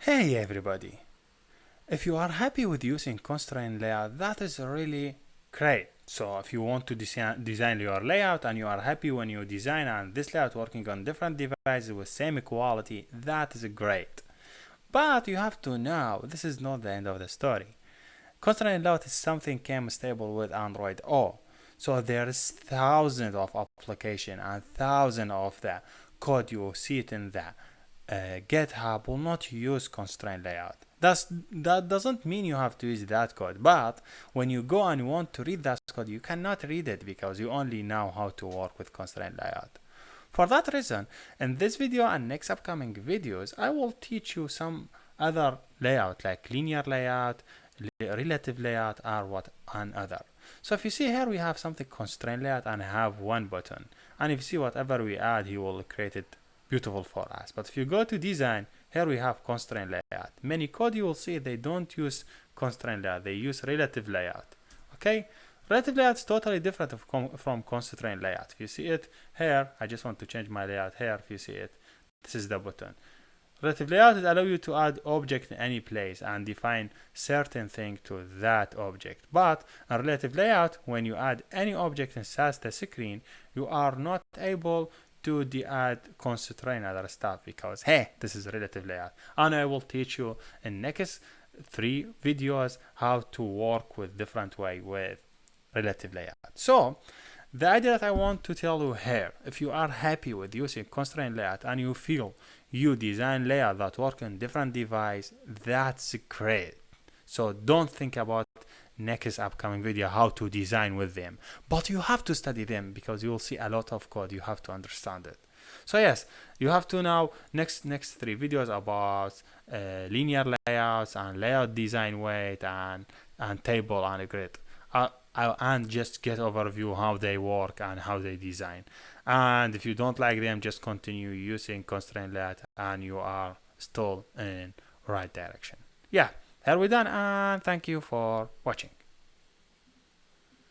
Hey everybody! If you are happy with using constraint layout, that is really great. So if you want to design your layout and you are happy when you design and this layout working on different devices with same quality, that is great. But you have to know this is not the end of the story. Constraint layout is something came stable with Android O. So there is thousands of application and thousands of the code you see it in the GitHub will not use constraint layout. That doesn't mean you have to use that code, but when you go and you want to read that code, you cannot read it because you only know how to work with constraint layout. For that reason, in this video and next upcoming videos, I will teach you some other layout like linear layout, relative layout, or what and other. So if you see here, we have something constraint layout and have one button. And if you see whatever we add, he will create it beautiful for us. But if you go to design, here we have constraint layout. Many code you will see they don't use constraint layout, they use relative layout. Okay, relative layout is totally different from constraint layout. If you see it here, I just want to change my layout here. If you see it, this is the button. Relative layout allows you to add object in any place and define certain thing to that object. But in relative layout, when you add any object inside the screen, you are not able to add constraint other stuff because hey, this is relative layout. And I will teach you in next 3 videos how to work with different way with relative layout. So the idea that I want to tell you here, if you are happy with using constraint layout and you feel you design layout that work on different device, that's great. So don't think about next upcoming video how to design with them, but you have to study them because you will see a lot of code. You have to understand it. So yes, you have to know next 3 videos about linear layouts and layout design weight and table and grid. And just get overview how they work and how they design. And if you don't like them, just continue using constraint layout and you are still in right direction. Yeah, here we're done, and thank you for watching.